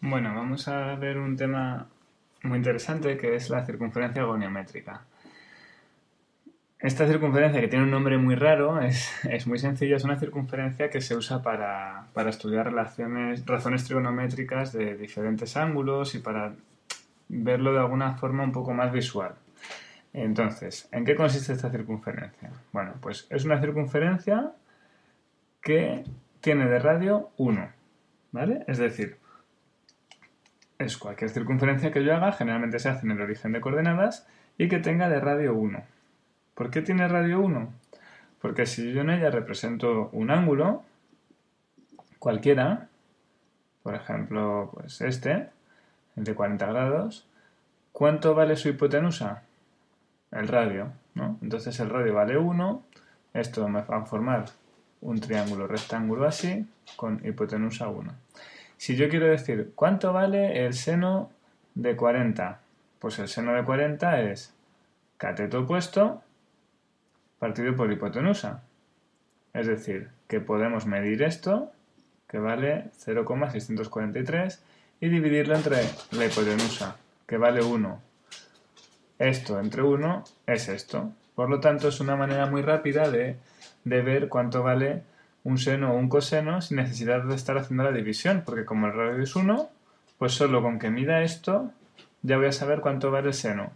Bueno, vamos a ver un tema muy interesante que es la circunferencia goniométrica. Esta circunferencia, que tiene un nombre muy raro, es muy sencilla. Es una circunferencia que se usa para estudiar razones trigonométricas de diferentes ángulos y para verlo de alguna forma un poco más visual. Entonces, ¿en qué consiste esta circunferencia? Bueno, pues es una circunferencia que tiene de radio 1, ¿vale? Es decir, es cualquier circunferencia que yo haga, generalmente se hace en el origen de coordenadas, y que tenga de radio 1. ¿Por qué tiene radio 1? Porque si yo en ella represento un ángulo, cualquiera, por ejemplo, pues este, el de 40 grados, ¿cuánto vale su hipotenusa? El radio, ¿no? Entonces el radio vale 1, esto me va a formar un triángulo rectángulo así, con hipotenusa 1. Si yo quiero decir, ¿cuánto vale el seno de 40? Pues el seno de 40 es cateto opuesto partido por hipotenusa. Es decir, que podemos medir esto, que vale 0,643, y dividirlo entre la hipotenusa, que vale 1. Esto entre 1 es esto. Por lo tanto, es una manera muy rápida de ver cuánto vale un seno o un coseno sin necesidad de estar haciendo la división, porque como el radio es 1, pues solo con que mida esto ya voy a saber cuánto vale el seno.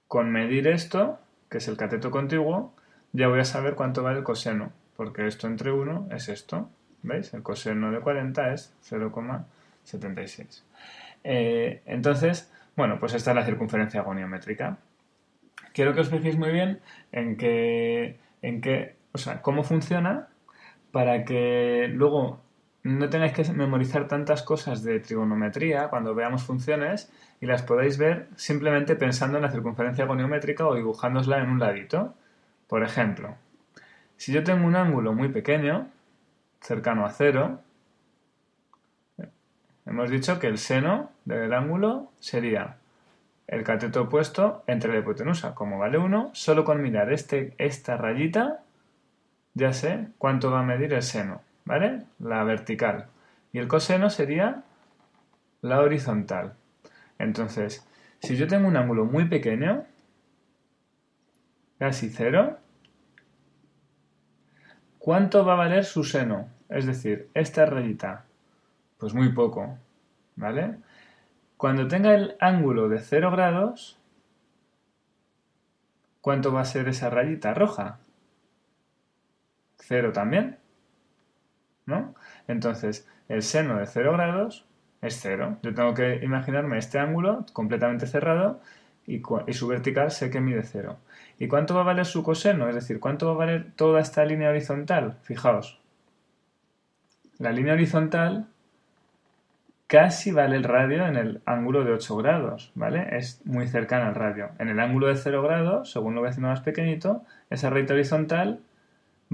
Con medir esto, que es el cateto contiguo, ya voy a saber cuánto vale el coseno, porque esto entre 1 es esto. ¿Veis? El coseno de 40 es 0,76. Entonces, bueno, pues esta es la circunferencia goniométrica. Quiero que os fijéis muy bien o sea, cómo funciona para que luego no tengáis que memorizar tantas cosas de trigonometría cuando veamos funciones y las podáis ver simplemente pensando en la circunferencia goniométrica o dibujándosla en un ladito. Por ejemplo, si yo tengo un ángulo muy pequeño, cercano a 0, hemos dicho que el seno del ángulo sería el cateto opuesto entre la hipotenusa. Como vale 1, solo con mirar esta rayita ya sé cuánto va a medir el seno, ¿vale? La vertical. Y el coseno sería la horizontal. Entonces, si yo tengo un ángulo muy pequeño, casi 0, ¿cuánto va a valer su seno? Es decir, esta rayita. Pues muy poco, ¿vale? Cuando tenga el ángulo de 0 grados, ¿cuánto va a ser esa rayita roja? 0 también, ¿no? Entonces, el seno de 0 grados es 0. Yo tengo que imaginarme este ángulo completamente cerrado y su vertical sé que mide 0. ¿Y cuánto va a valer su coseno? Es decir, ¿cuánto va a valer toda esta línea horizontal? Fijaos, la línea horizontal casi vale el radio en el ángulo de 8 grados, ¿vale? Es muy cercana al radio. En el ángulo de 0 grados, según lo voy haciendo más pequeñito, esa recta horizontal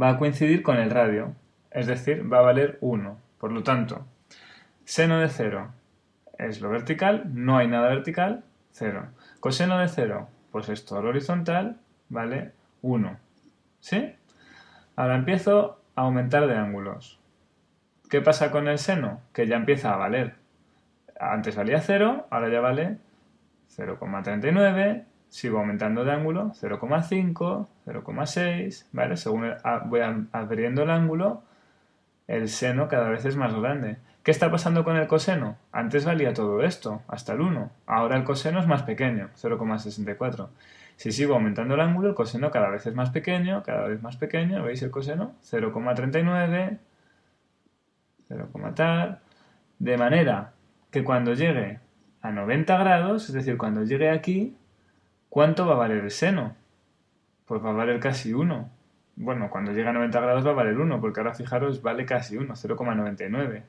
va a coincidir con el radio, es decir, va a valer 1. Por lo tanto, seno de 0 es lo vertical, no hay nada vertical, 0. Coseno de 0, pues es todo lo horizontal, vale 1. ¿Sí? Ahora empiezo a aumentar de ángulos. ¿Qué pasa con el seno? Que ya empieza a valer. Antes valía 0, ahora ya vale 0,39, sigo aumentando de ángulo, 0,5, 0,6, ¿vale? Según voy abriendo el ángulo, el seno cada vez es más grande. ¿Qué está pasando con el coseno? Antes valía todo esto, hasta el 1. Ahora el coseno es más pequeño, 0,64. Si sigo aumentando el ángulo, el coseno cada vez es más pequeño, cada vez más pequeño. ¿Veis el coseno? 0,39, 0, tal. De manera que cuando llegue a 90 grados, es decir, cuando llegue aquí, ¿cuánto va a valer el seno? Pues va a valer casi 1. Bueno, cuando llegue a 90 grados va a valer 1, porque ahora fijaros, vale casi 1, 0,99.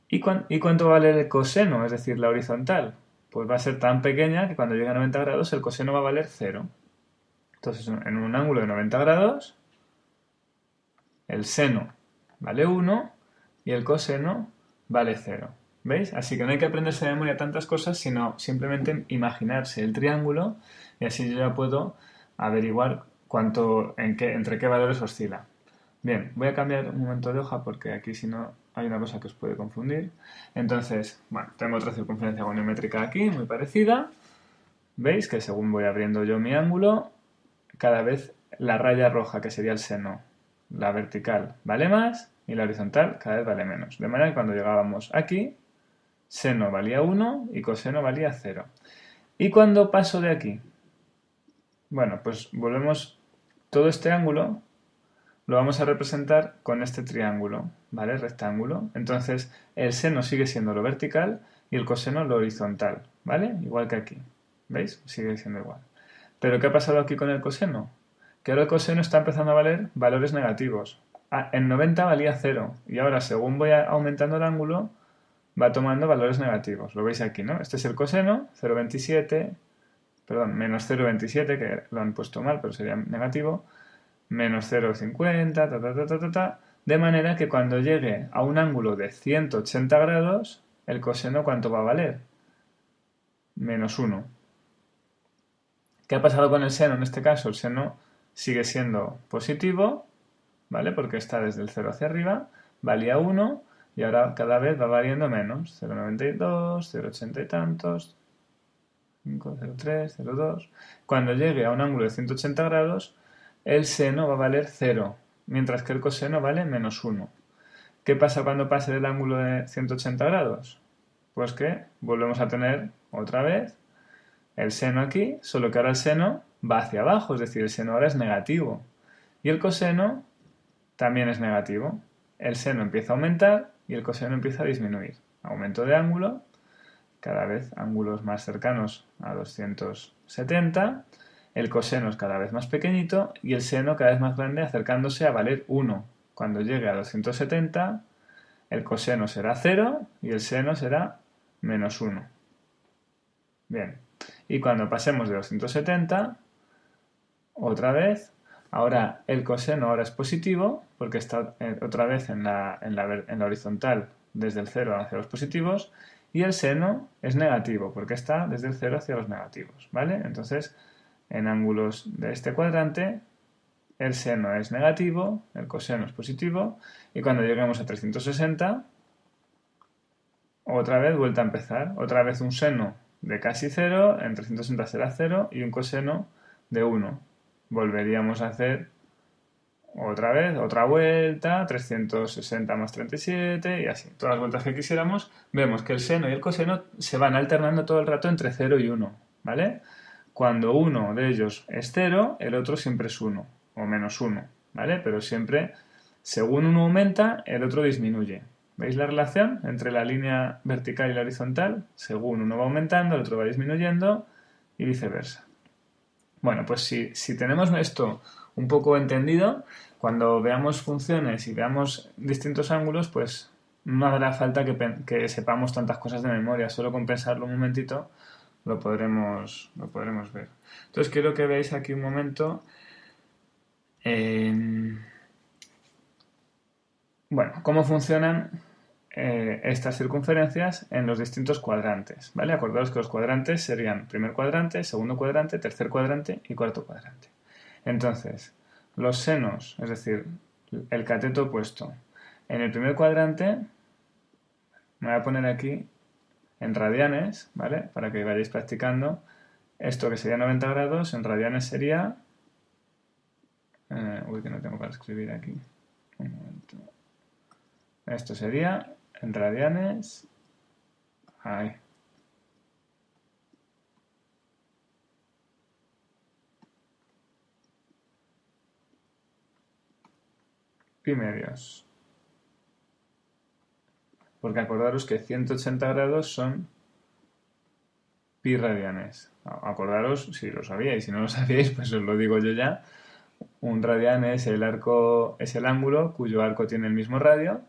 ¿Y cuánto vale el coseno, es decir, la horizontal? Pues va a ser tan pequeña que cuando llegue a 90 grados el coseno va a valer 0. Entonces, en un ángulo de 90 grados, el seno vale 1 y el coseno vale 0. ¿Veis? Así que no hay que aprenderse de memoria tantas cosas, sino simplemente imaginarse el triángulo y así yo ya puedo averiguar entre qué valores oscila. Bien, voy a cambiar un momento de hoja porque aquí si no hay una cosa que os puede confundir. Entonces, bueno, tengo otra circunferencia goniométrica aquí, muy parecida. ¿Veis que según voy abriendo yo mi ángulo, cada vez la raya roja, que sería el seno, la vertical, vale más y la horizontal cada vez vale menos. De manera que cuando llegábamos aquí, seno valía 1 y coseno valía 0. ¿Y cuando paso de aquí? Bueno, pues volvemos todo este ángulo, lo vamos a representar con este triángulo, ¿vale? Rectángulo. Entonces, el seno sigue siendo lo vertical y el coseno lo horizontal, ¿vale? Igual que aquí. ¿Veis? Sigue siendo igual. Pero ¿qué ha pasado aquí con el coseno? Que ahora el coseno está empezando a valer valores negativos. En 90 valía 0 y ahora según voy aumentando el ángulo va tomando valores negativos. Lo veis aquí, ¿no? Este es el coseno, 0,27, perdón, menos 0,27, que lo han puesto mal, pero sería negativo, menos 0,50, de manera que cuando llegue a un ángulo de 180 grados, el coseno ¿cuánto va a valer? Menos 1. ¿Qué ha pasado con el seno en este caso? El seno sigue siendo positivo, ¿vale? Porque está desde el 0 hacia arriba, valía 1 y ahora cada vez va variando menos. 0,92, 0,80 y tantos, 5, 0,3, 0,2. Cuando llegue a un ángulo de 180 grados, el seno va a valer 0, mientras que el coseno vale menos 1. ¿Qué pasa cuando pase del ángulo de 180 grados? Pues que volvemos a tener otra vez el seno aquí, solo que ahora el seno va hacia abajo, es decir, el seno ahora es negativo. Y el coseno también es negativo. El seno empieza a aumentar y el coseno empieza a disminuir. Aumento de ángulo, cada vez ángulos más cercanos a 270. El coseno es cada vez más pequeñito y el seno cada vez más grande, acercándose a valer 1. Cuando llegue a 270, el coseno será 0 y el seno será menos 1. Bien. Y cuando pasemos de 270, otra vez, ahora el coseno ahora es positivo, porque está otra vez en la horizontal desde el 0 hacia los positivos, y el seno es negativo, porque está desde el 0 hacia los negativos, ¿vale? Entonces, en ángulos de este cuadrante, el seno es negativo, el coseno es positivo, y cuando lleguemos a 360, otra vez vuelta a empezar, otra vez un seno de casi 0, en 360 será 0 y un coseno de 1. Volveríamos a hacer otra vez, otra vuelta, 360 más 37 y así. Todas las vueltas que quisiéramos, vemos que el seno y el coseno se van alternando todo el rato entre 0 y 1, ¿vale? Cuando uno de ellos es 0, el otro siempre es 1 o menos 1, ¿vale? Pero siempre, según uno aumenta, el otro disminuye. ¿Veis la relación entre la línea vertical y la horizontal? Según uno va aumentando, el otro va disminuyendo y viceversa. Bueno, pues si tenemos esto un poco entendido, cuando veamos funciones y veamos distintos ángulos, pues no hará falta que sepamos tantas cosas de memoria, solo con pensarlo un momentito lo podremos ver. Entonces quiero que veáis aquí un momento. Bueno, cómo funcionan estas circunferencias en los distintos cuadrantes, ¿vale? Acordaos que los cuadrantes serían primer cuadrante, segundo cuadrante, tercer cuadrante y cuarto cuadrante. Entonces, los senos, es decir, el cateto opuesto, en el primer cuadrante, me voy a poner aquí en radianes, ¿vale? Para que vayáis practicando. Esto que sería 90 grados, en radianes sería... uy, que no tengo para escribir aquí. Un momento. Esto sería en radianes... Ahí. Pi medios. Porque acordaros que 180 grados son pi radianes. Acordaros, si lo sabíais, si no lo sabíais, pues os lo digo yo ya. Un radian es el arco, es el ángulo cuyo arco tiene el mismo radio,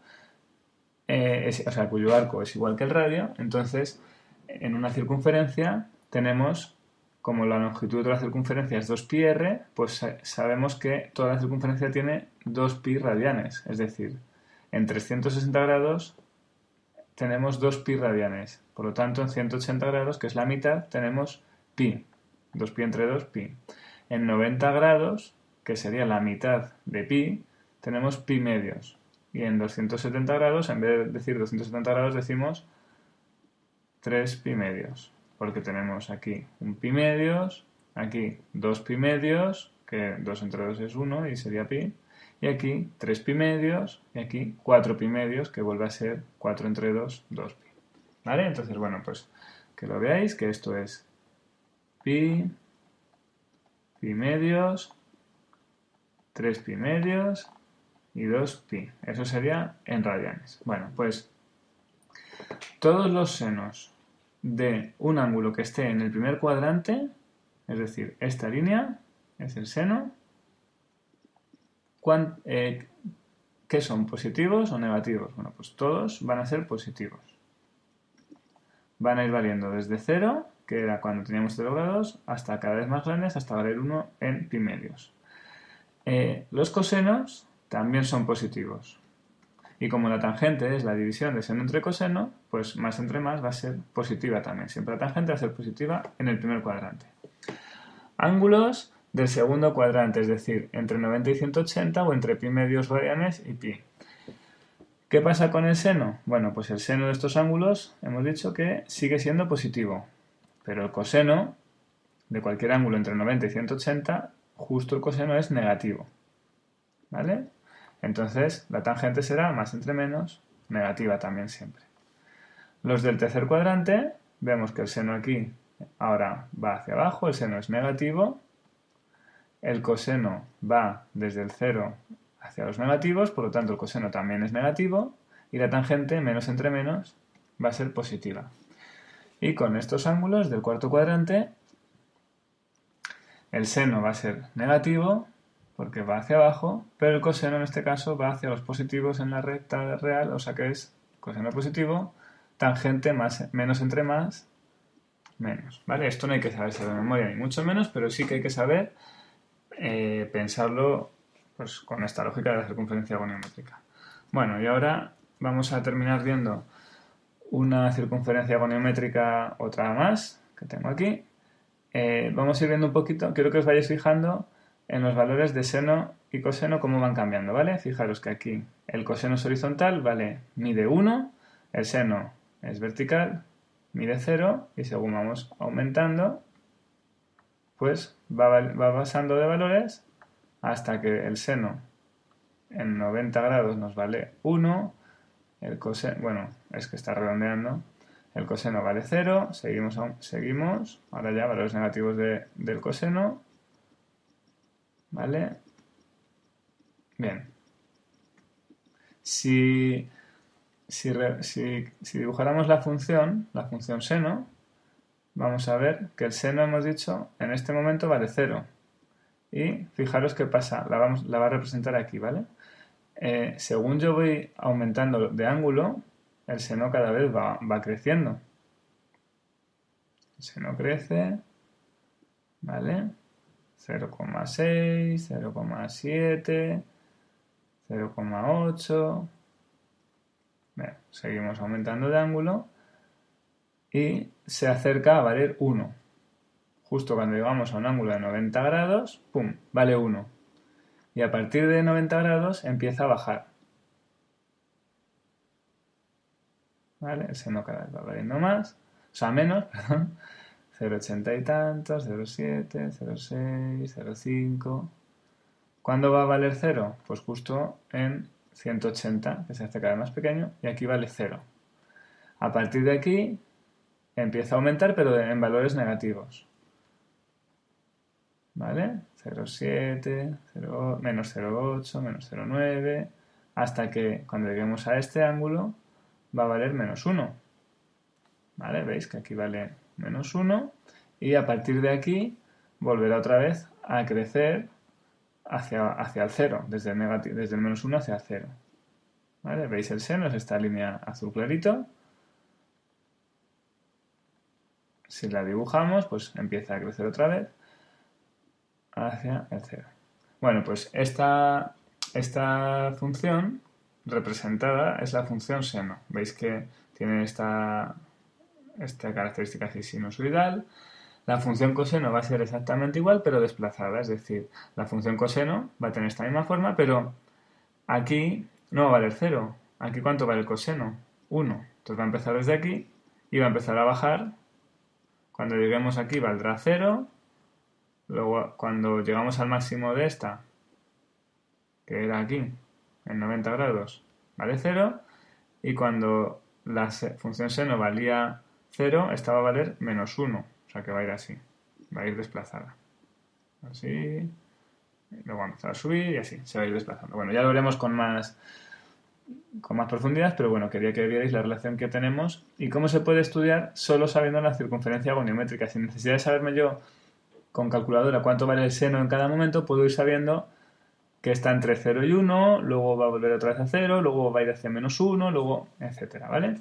o sea, cuyo arco es igual que el radio. Entonces, en una circunferencia tenemos, como la longitud de la circunferencia es 2πr, pues sabemos que toda la circunferencia tiene 2pi radianes. Es decir, en 360 grados tenemos 2pi radianes. Por lo tanto, en 180 grados, que es la mitad, tenemos pi. 2pi entre 2, pi. En 90 grados, que sería la mitad de pi, tenemos pi medios. Y en 270 grados, en vez de decir 270 grados, decimos 3 pi medios. Porque tenemos aquí un pi medios, aquí 2 pi medios, que 2 entre 2 es 1 y sería pi. Y aquí 3 pi medios y aquí 4 pi medios, que vuelve a ser 4 entre 2, 2 pi. ¿Vale? Entonces, bueno, pues que lo veáis, que esto es pi, pi medios, 3 pi medios y 2 pi. Eso sería en radianes. Bueno, pues todos los senos de un ángulo que esté en el primer cuadrante, es decir, esta línea es el seno, ¿qué son? ¿Positivos o negativos? Bueno, pues todos van a ser positivos. Van a ir valiendo desde 0, que era cuando teníamos 0 grados, hasta cada vez más grandes, hasta valer 1 en pi medios. Los cosenos también son positivos. Y como la tangente es la división de seno entre coseno, pues más entre más va a ser positiva también. Siempre la tangente va a ser positiva en el primer cuadrante. Ángulos del segundo cuadrante, es decir, entre 90 y 180 o entre pi medios radianes y pi. ¿Qué pasa con el seno? Bueno, pues el seno de estos ángulos hemos dicho que sigue siendo positivo, pero el coseno de cualquier ángulo entre 90 y 180, justo el coseno es negativo. ¿Vale? Entonces la tangente será más entre menos, negativa también siempre. Los del tercer cuadrante, vemos que el seno aquí ahora va hacia abajo, el seno es negativo, el coseno va desde el 0 hacia los negativos, por lo tanto el coseno también es negativo, y la tangente, menos entre menos, va a ser positiva. Y con estos ángulos del cuarto cuadrante, el seno va a ser negativo, porque va hacia abajo, pero el coseno en este caso va hacia los positivos en la recta real, o sea que es coseno positivo, tangente menos entre más, menos. ¿Vale? Esto no hay que saberse de memoria ni mucho menos, pero sí que hay que saber pensarlo pues, con esta lógica de la circunferencia goniométrica. Bueno, y ahora vamos a terminar viendo una circunferencia goniométrica, otra más, que tengo aquí. Vamos a ir viendo un poquito, quiero que os vayáis fijando en los valores de seno y coseno cómo van cambiando, ¿vale? Fijaros que aquí el coseno es horizontal, ¿vale? Mide 1, el seno es vertical, mide 0 y según vamos aumentando, pues va pasando de valores hasta que el seno en 90 grados nos vale 1, el coseno, bueno, es que está redondeando, el coseno vale 0, seguimos, ahora ya valores negativos del coseno, ¿vale? Bien. Si dibujáramos la función seno, vamos a ver que el seno, hemos dicho, en este momento vale 0. Y fijaros qué pasa, la va a representar aquí, ¿vale? Según yo voy aumentando de ángulo, el seno cada vez va creciendo. El seno crece, ¿vale? 0,6, 0,7, 0,8. Bien, seguimos aumentando de ángulo y se acerca a valer 1. Justo cuando llegamos a un ángulo de 90 grados, ¡pum!, vale 1. Y a partir de 90 grados empieza a bajar. ¿Vale? El seno cada vez va valiendo más, o sea, menos, perdón. 0,80 y tantos, 0,7, 0,6, 0,5. ¿Cuándo va a valer 0? Pues justo en 180, que se hace cada vez más pequeño, y aquí vale 0. A partir de aquí empieza a aumentar, pero en valores negativos. ¿Vale? 0,7, menos 0,8, menos 0,9, hasta que cuando lleguemos a este ángulo va a valer menos 1. ¿Vale? Veis que aquí vale menos 1 y a partir de aquí volverá otra vez a crecer hacia el 0, desde el menos 1 hacia el 0. ¿Vale? ¿Veis el seno? Es esta línea azul clarito. Si la dibujamos, pues empieza a crecer otra vez hacia el 0. Bueno, pues esta función representada es la función seno. Veis que tiene esta característica así sinusoidal. La función coseno va a ser exactamente igual, pero desplazada. Es decir, la función coseno va a tener esta misma forma, pero Aquí no va a valer 0. Aquí ¿cuánto vale el coseno? 1. Entonces va a empezar desde aquí y va a empezar a bajar. Cuando lleguemos aquí valdrá 0. Luego cuando llegamos al máximo de esta, que era aquí, en 90 grados, vale 0. Y cuando la función seno valía 0, esta va a valer menos 1. O sea que va a ir así. Va a ir desplazada. Así. Luego va a empezar a subir y así. Se va a ir desplazando. Bueno, ya lo veremos con más profundidad, pero bueno, quería que vierais la relación que tenemos y cómo se puede estudiar solo sabiendo la circunferencia goniométrica. Sin necesidad de saberme yo con calculadora cuánto vale el seno en cada momento, puedo ir sabiendo que está entre 0 y 1, luego va a volver otra vez a 0, luego va a ir hacia menos 1, luego etcétera, ¿vale?